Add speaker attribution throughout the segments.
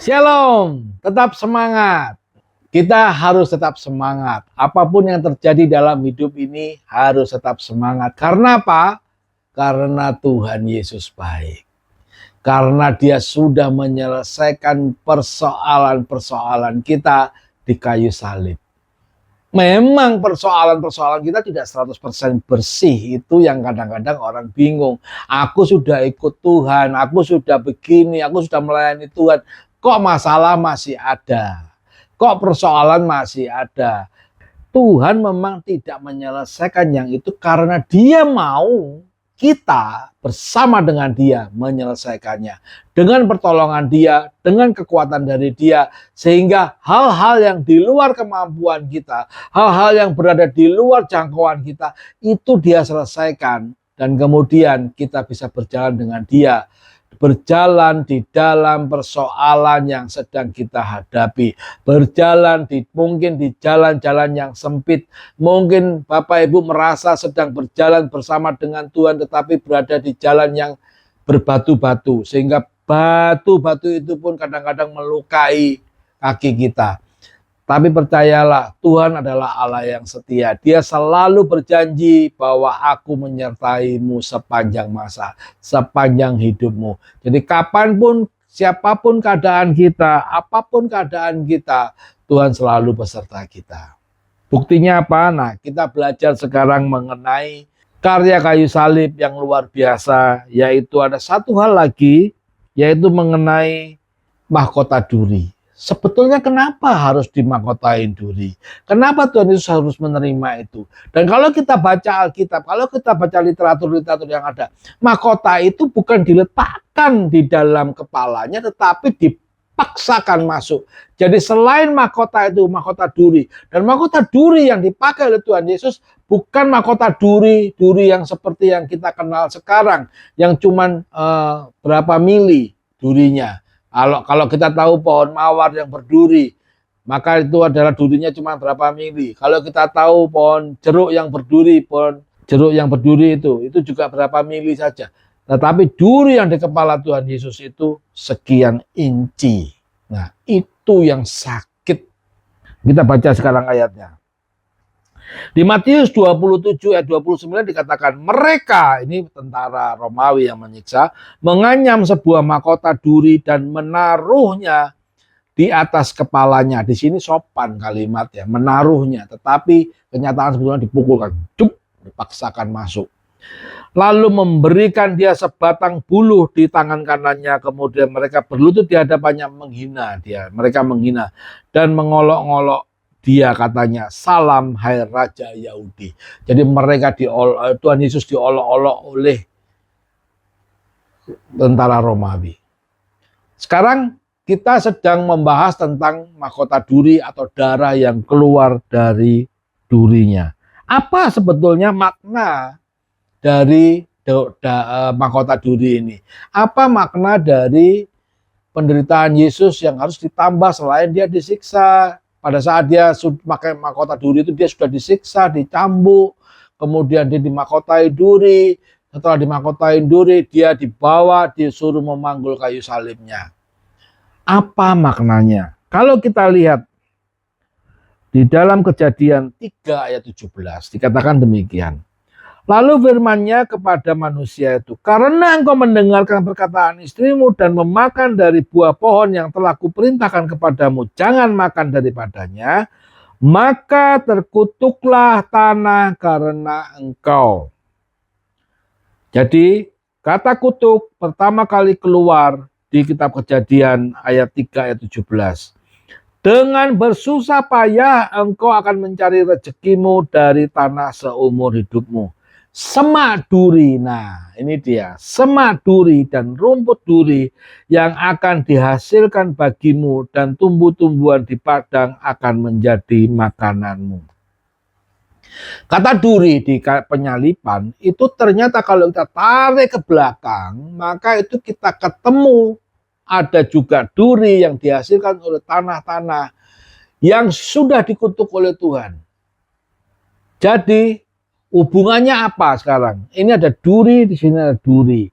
Speaker 1: Shalom, tetap semangat. Kita harus tetap semangat. Apapun yang terjadi dalam hidup ini harus tetap semangat. Karena apa? Karena Tuhan Yesus baik. Karena Dia sudah menyelesaikan persoalan-persoalan kita di kayu salib. Memang persoalan-persoalan kita tidak 100% bersih. Itu yang kadang-kadang orang bingung. Aku sudah ikut Tuhan, aku sudah begini, aku sudah melayani Tuhan. Kok masalah masih ada? Kok persoalan masih ada? Tuhan memang tidak menyelesaikan yang itu karena Dia mau kita bersama dengan Dia menyelesaikannya. Dengan pertolongan Dia, dengan kekuatan dari Dia, sehingga hal-hal yang di luar kemampuan kita, hal-hal yang berada di luar jangkauan kita, itu Dia selesaikan. Dan kemudian kita bisa berjalan dengan Dia. Berjalan di dalam persoalan yang sedang kita hadapi, berjalan mungkin di jalan-jalan yang sempit, mungkin Bapak Ibu merasa sedang berjalan bersama dengan Tuhan tetapi berada di jalan yang berbatu-batu, sehingga batu-batu itu pun kadang-kadang melukai kaki kita. Tapi percayalah, Tuhan adalah Allah yang setia. Dia selalu berjanji bahwa aku menyertaimu sepanjang masa, sepanjang hidupmu. Jadi kapanpun, siapapun keadaan kita, apapun keadaan kita, Tuhan selalu beserta kita. Buktinya apa? Nah, kita belajar sekarang mengenai karya kayu salib yang luar biasa, yaitu ada satu hal lagi, yaitu mengenai mahkota duri. Sebetulnya kenapa harus dimahkotain duri? Kenapa Tuhan Yesus harus menerima itu? Dan kalau kita baca Alkitab, kalau kita baca literatur-literatur yang ada, mahkota itu bukan diletakkan di dalam kepalanya, tetapi dipaksakan masuk. Jadi selain mahkota itu, mahkota duri. Dan mahkota duri yang dipakai oleh Tuhan Yesus bukan mahkota duri yang seperti yang kita kenal sekarang, yang cuman berapa mili durinya. Kalau kita tahu pohon mawar yang berduri, maka itu adalah durinya cuma berapa mili. Kalau kita tahu pohon jeruk yang berduri, pohon jeruk yang berduri itu juga berapa mili saja. Tetapi duri yang di kepala Tuhan Yesus itu sekian inci. Nah, itu yang sakit. Kita baca sekarang ayatnya. Di Matius 27 ayat 29 dikatakan, mereka, ini tentara Romawi yang menyiksa, menganyam sebuah mahkota duri dan menaruhnya di atas kepalanya. Di sini sopan kalimatnya, menaruhnya. Tetapi kenyataan sebetulnya dipukulkan, dipaksakan masuk. Lalu memberikan dia sebatang buluh di tangan kanannya. Kemudian mereka berlutut di hadapannya menghina dia. Mereka menghina dan mengolok-olok dia, katanya, salam hai Raja Yahudi. Jadi mereka Tuhan Yesus diolok-olok oleh tentara Romawi. Sekarang kita sedang membahas tentang mahkota duri atau darah yang keluar dari durinya. Apa sebetulnya makna dari mahkota duri ini? Apa makna dari penderitaan Yesus yang harus ditambah selain dia disiksa? Pada saat dia pakai mahkota duri itu dia sudah disiksa, dicambuk, kemudian dia dimahkotai duri. Setelah dimahkotai duri, dia dibawa, disuruh memanggul kayu salibnya. Apa maknanya? Kalau kita lihat di dalam Kejadian 3 ayat 17 dikatakan demikian. Lalu firman-Nya kepada manusia itu, karena engkau mendengarkan perkataan istrimu dan memakan dari buah pohon yang telah kuperintahkan kepadamu, jangan makan daripadanya, maka terkutuklah tanah karena engkau. Jadi kata kutuk pertama kali keluar di kitab Kejadian ayat 3 ayat 17. Dengan bersusah payah engkau akan mencari rezekimu dari tanah seumur hidupmu. Semak duri, nah ini dia, semak duri dan rumput duri yang akan dihasilkan bagimu dan tumbuh-tumbuhan di padang akan menjadi makananmu. Kata duri di penyalipan itu ternyata kalau kita tarik ke belakang, maka itu kita ketemu ada juga duri yang dihasilkan oleh tanah-tanah yang sudah dikutuk oleh Tuhan. Jadi hubungannya apa sekarang? Ini ada duri, di sini ada duri.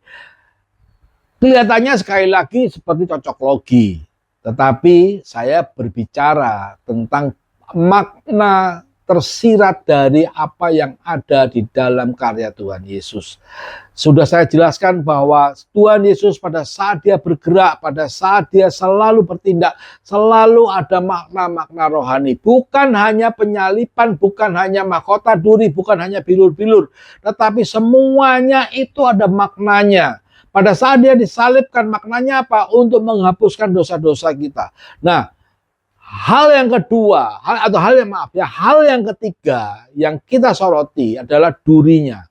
Speaker 1: Kelihatannya sekali lagi seperti cocok logi. Tetapi saya berbicara tentang makna tersirat dari apa yang ada di dalam karya Tuhan Yesus. Sudah saya jelaskan bahwa Tuhan Yesus pada saat dia bergerak, pada saat dia selalu bertindak, selalu ada makna-makna rohani. Bukan hanya penyalipan, bukan hanya mahkota duri, bukan hanya bilur-bilur. Tetapi semuanya itu ada maknanya. Pada saat dia disalibkan, maknanya apa? Untuk menghapuskan dosa-dosa kita. Nah, hal yang kedua, hal yang ketiga yang kita soroti adalah durinya.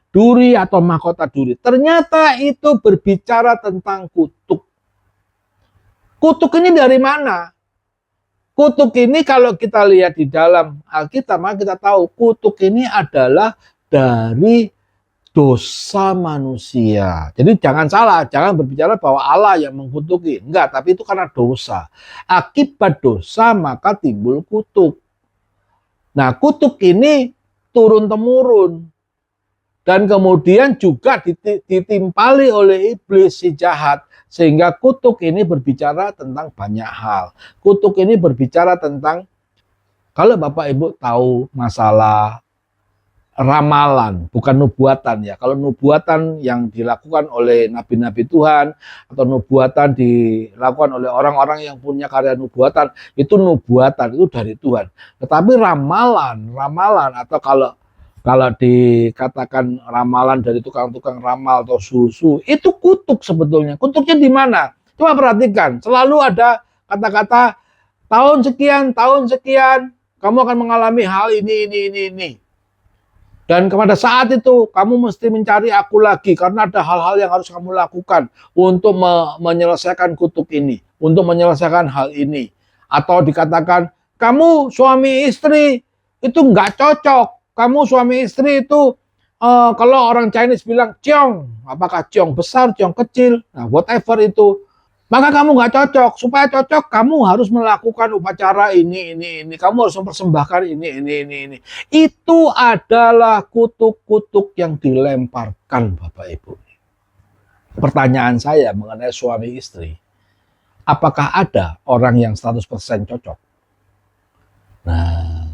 Speaker 1: Duri atau mahkota duri. Ternyata itu berbicara tentang kutuk. Kutuk ini dari mana? Kutuk ini kalau kita lihat di dalam Alkitab, maka kita tahu kutuk ini adalah dari dosa manusia. Jadi jangan salah, jangan berbicara bahwa Allah yang mengkutuki. Enggak, tapi itu karena dosa. Akibat dosa maka timbul kutuk. Nah, kutuk ini turun-temurun. Dan kemudian juga ditimpali oleh iblis si jahat. Sehingga kutuk ini berbicara tentang banyak hal. Kutuk ini berbicara tentang, kalau Bapak Ibu tahu masalah ramalan, bukan nubuatan ya. Kalau nubuatan yang dilakukan oleh nabi-nabi Tuhan atau nubuatan dilakukan oleh orang-orang yang punya karya nubuatan, itu nubuatan, itu dari Tuhan. Tetapi ramalan atau kalau dikatakan ramalan dari tukang-tukang ramal atau susu, itu kutuk sebetulnya. Kutuknya di mana? Coba perhatikan, selalu ada kata-kata tahun sekian, kamu akan mengalami hal ini. Dan pada saat itu kamu mesti mencari aku lagi karena ada hal-hal yang harus kamu lakukan untuk menyelesaikan kutuk ini, untuk menyelesaikan hal ini. Atau dikatakan kamu suami istri itu nggak cocok. Kamu suami istri itu kalau orang Chinese bilang ciong, apakah ciong besar, ciong kecil, nah whatever itu. Maka kamu nggak cocok. Supaya cocok, kamu harus melakukan upacara ini. Kamu harus mempersembahkan ini. Itu adalah kutuk-kutuk yang dilemparkan, Bapak Ibu. Pertanyaan saya mengenai suami istri. Apakah ada orang yang 100% cocok? Nah,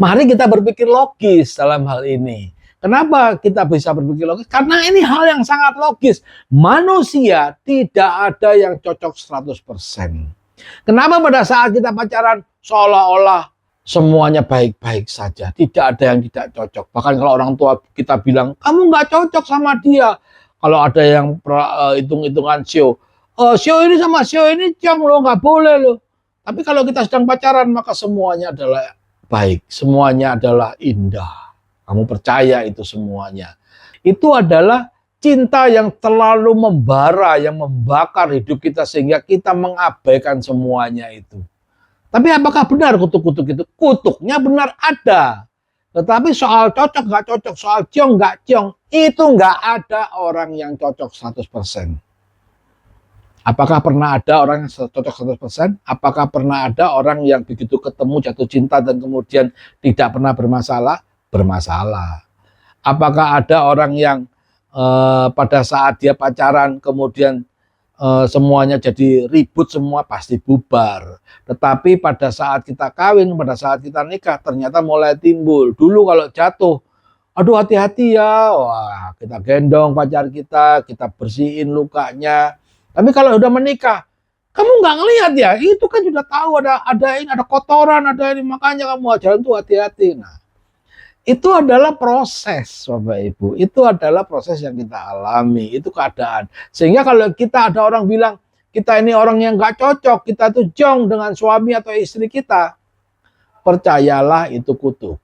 Speaker 1: mari kita berpikir logis dalam hal ini. Kenapa kita bisa berpikir logis? Karena ini hal yang sangat logis. Manusia tidak ada yang cocok 100%. Kenapa pada saat kita pacaran seolah-olah semuanya baik-baik saja. Tidak ada yang tidak cocok. Bahkan kalau orang tua kita bilang, kamu nggak cocok sama dia. Kalau ada yang hitung-hitungan sio ini sama sio ini ciong lo, nggak boleh lo. Tapi kalau kita sedang pacaran, maka semuanya adalah baik. Semuanya adalah indah. Kamu percaya itu semuanya. Itu adalah cinta yang terlalu membara, yang membakar hidup kita sehingga kita mengabaikan semuanya itu. Tapi apakah benar kutuk-kutuk itu? Kutuknya benar ada. Tetapi soal cocok nggak cocok, soal ciong nggak ciong, itu nggak ada orang yang cocok 100%. Apakah pernah ada orang yang cocok 100%? Apakah pernah ada orang yang begitu ketemu jatuh cinta dan kemudian tidak pernah bermasalah? Bermasalah. Apakah ada orang yang pada saat dia pacaran kemudian semuanya jadi ribut semua? Pasti bubar. Tetapi pada saat kita kawin, pada saat kita nikah, ternyata mulai timbul. Dulu kalau jatuh, aduh hati-hati ya, wah kita gendong pacar kita bersihin lukanya. Tapi kalau udah menikah, kamu nggak ngelihat ya, itu kan sudah tahu ada kotoran, ada ini, makanya kamu jalan tuh hati-hati. Nah, itu adalah proses, Bapak Ibu. Itu adalah proses yang kita alami. Itu keadaan. Sehingga kalau kita ada orang bilang, kita ini orang yang gak cocok, kita tuh jong dengan suami atau istri kita. Percayalah itu kutuk.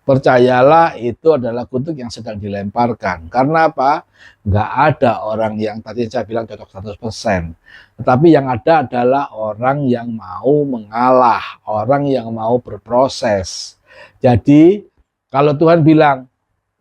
Speaker 1: Percayalah itu adalah kutuk yang sedang dilemparkan. Karena apa? Gak ada orang yang tadi saya bilang cocok 100%. Tetapi yang ada adalah orang yang mau mengalah. Orang yang mau berproses. Jadi kalau Tuhan bilang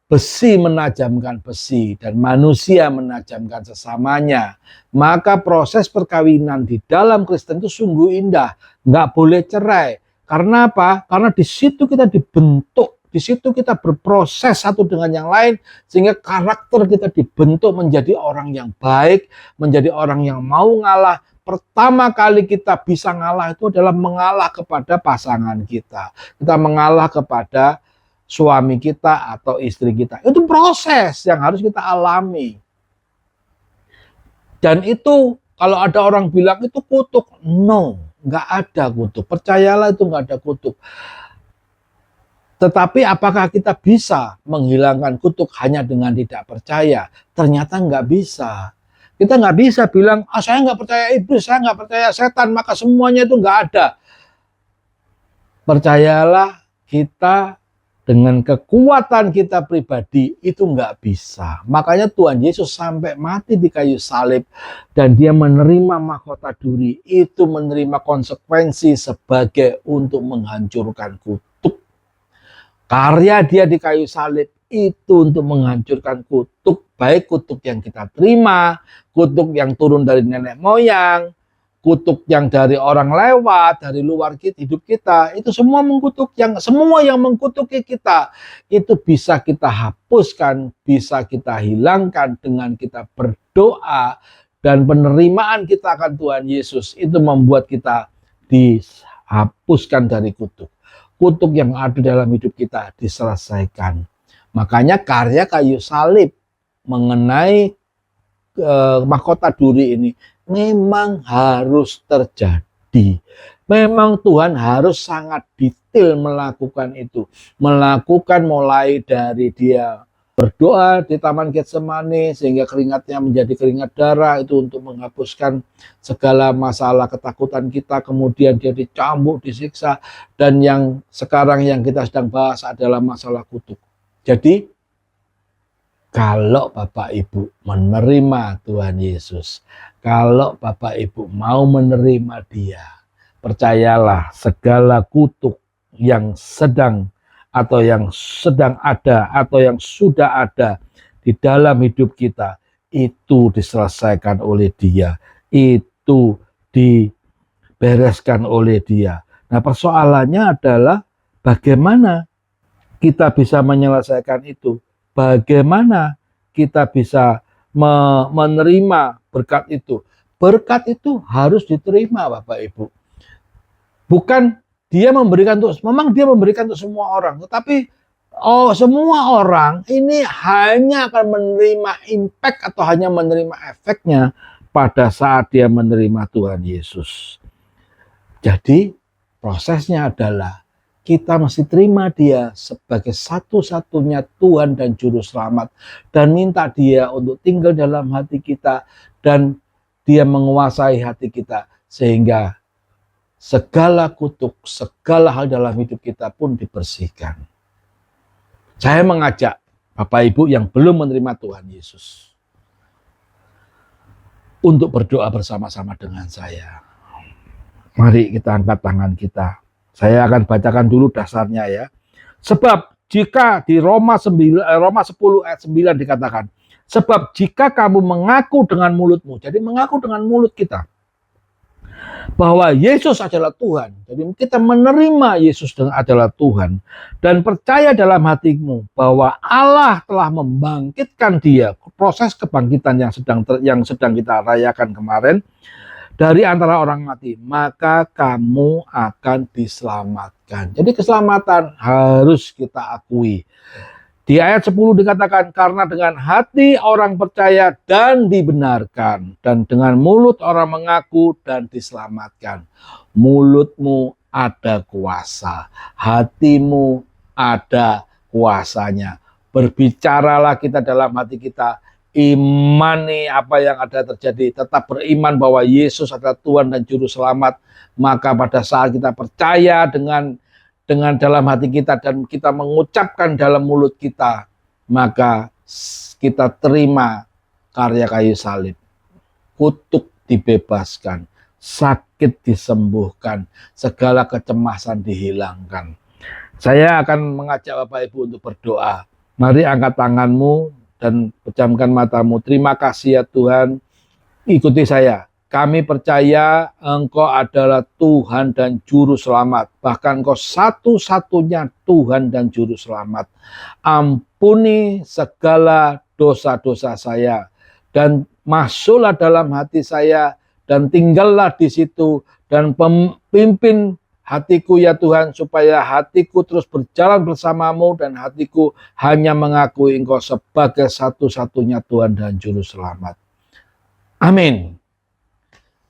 Speaker 1: besi menajamkan besi dan manusia menajamkan sesamanya, maka proses perkawinan di dalam Kristen itu sungguh indah. Nggak boleh cerai. Karena apa? Karena di situ kita dibentuk, di situ kita berproses satu dengan yang lain, sehingga karakter kita dibentuk menjadi orang yang baik, menjadi orang yang mau ngalah. pertama kali kita bisa ngalah itu adalah mengalah kepada pasangan kita. Kita mengalah kepada suami kita atau istri kita. Itu proses yang harus kita alami. Dan itu kalau ada orang bilang itu kutuk, no, nggak ada kutuk. Percayalah itu nggak ada kutuk. Tetapi apakah kita bisa menghilangkan kutuk hanya dengan tidak percaya? Ternyata nggak bisa. Kita nggak bisa bilang, saya nggak percaya iblis, saya nggak percaya setan, maka semuanya itu nggak ada. Percayalah, kita dengan kekuatan kita pribadi itu nggak bisa. Makanya Tuhan Yesus sampai mati di kayu salib dan dia menerima mahkota duri, itu menerima konsekuensi sebagai untuk menghancurkan kutuk. Karya dia di kayu salib itu untuk menghancurkan kutuk, baik kutuk yang kita terima, kutuk yang turun dari nenek moyang, kutuk yang dari orang lewat, dari luar hidup kita, itu semua semua yang mengkutuki kita, itu bisa kita hapuskan, bisa kita hilangkan dengan kita berdoa, dan penerimaan kita akan Tuhan Yesus, itu membuat kita dihapuskan dari kutuk. Kutuk yang ada dalam hidup kita diselesaikan. Makanya karya kayu salib mengenai mahkota duri ini memang harus terjadi. Memang Tuhan harus sangat detail melakukan itu. Melakukan mulai dari dia berdoa di Taman Getsemani sehingga keringatnya menjadi keringat darah, itu untuk menghapuskan segala masalah ketakutan kita. Kemudian dia dicambuk, disiksa, dan yang sekarang yang kita sedang bahas adalah masalah kutuk. Jadi kalau Bapak Ibu menerima Tuhan Yesus, kalau Bapak Ibu mau menerima dia, percayalah segala kutuk yang sedang atau yang sedang ada atau yang sudah ada di dalam hidup kita itu diselesaikan oleh dia, itu dibereskan oleh dia. Nah, persoalannya adalah bagaimana kita bisa menyelesaikan itu, bagaimana kita bisa menerima berkat itu. Berkat itu harus diterima Bapak Ibu. Bukan dia memberikan memang dia memberikan untuk semua orang, tetapi semua orang ini hanya akan menerima impact atau hanya menerima efeknya pada saat dia menerima Tuhan Yesus. Jadi prosesnya adalah kita mesti terima dia sebagai satu-satunya Tuhan dan Juru Selamat dan minta dia untuk tinggal dalam hati kita dan dia menguasai hati kita sehingga segala kutuk, segala hal dalam hidup kita pun dibersihkan. Saya mengajak Bapak Ibu yang belum menerima Tuhan Yesus untuk berdoa bersama-sama dengan saya. Mari kita angkat tangan kita. Saya akan bacakan dulu dasarnya ya. Sebab jika di Roma 10 ayat 9 dikatakan, sebab jika kamu mengaku dengan mulutmu, jadi mengaku dengan mulut kita, bahwa Yesus adalah Tuhan. Jadi kita menerima Yesus adalah Tuhan dan percaya dalam hatimu bahwa Allah telah membangkitkan dia, proses kebangkitan yang sedang kita rayakan kemarin dari antara orang mati, maka kamu akan diselamatkan. Jadi keselamatan harus kita akui. Di ayat 10 dikatakan, karena dengan hati orang percaya dan dibenarkan, dan dengan mulut orang mengaku dan diselamatkan. Mulutmu ada kuasa, hatimu ada kuasanya. Berbicaralah kita dalam hati kita, imani apa yang ada terjadi, tetap beriman bahwa Yesus adalah Tuhan dan Juru Selamat. Maka pada saat kita percaya dengan dalam hati kita dan kita mengucapkan dalam mulut kita, maka kita terima karya kayu salib. Kutuk dibebaskan, sakit disembuhkan, segala kecemasan dihilangkan. Saya akan mengajak Bapak Ibu untuk berdoa. Mari angkat tanganmu dan pejamkan matamu. Terima kasih ya Tuhan. Ikuti saya. Kami percaya Engkau adalah Tuhan dan Juru Selamat. Bahkan Engkau satu-satunya Tuhan dan Juru Selamat. Ampuni segala dosa-dosa saya. Dan masuklah dalam hati saya dan tinggallah di situ dan pimpin hatiku ya Tuhan, supaya hatiku terus berjalan bersamamu dan hatiku hanya mengakui Engkau sebagai satu-satunya Tuhan dan Juru Selamat. Amin.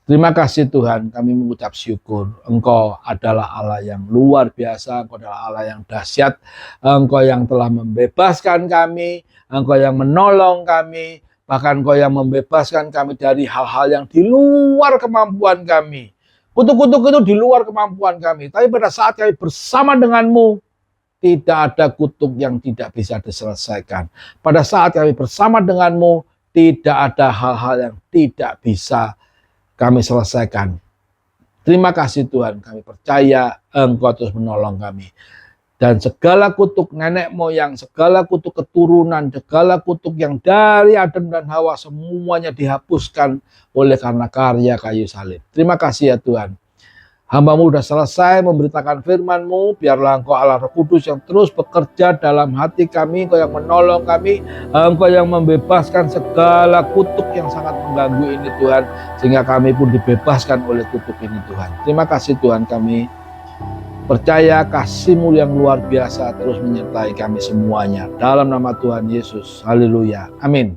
Speaker 1: Terima kasih Tuhan, kami mengucap syukur. Engkau adalah Allah yang luar biasa, Engkau adalah Allah yang dahsyat, Engkau yang telah membebaskan kami, Engkau yang menolong kami, bahkan Engkau yang membebaskan kami dari hal-hal yang di luar kemampuan kami. Kutuk-kutuk itu di luar kemampuan kami, tapi pada saat kami bersama denganmu, tidak ada kutuk yang tidak bisa diselesaikan. Pada saat kami bersama denganmu, tidak ada hal-hal yang tidak bisa kami selesaikan. Terima kasih Tuhan, kami percaya Engkau terus menolong kami. Dan segala kutuk nenek moyang, segala kutuk keturunan, segala kutuk yang dari Adam dan Hawa, semuanya dihapuskan oleh karena karya kayu salib. Terima kasih ya Tuhan. Hamba-Mu sudah selesai memberitakan firman-Mu, biarlah Engkau Allah Roh Kudus yang terus bekerja dalam hati kami, Engkau yang menolong kami, Engkau yang membebaskan segala kutuk yang sangat mengganggu ini Tuhan, sehingga kami pun dibebaskan oleh kutuk ini Tuhan. Terima kasih Tuhan, kami percaya kasih-Mu yang luar biasa terus menyertai kami semuanya. Dalam nama Tuhan Yesus, haleluya, amin.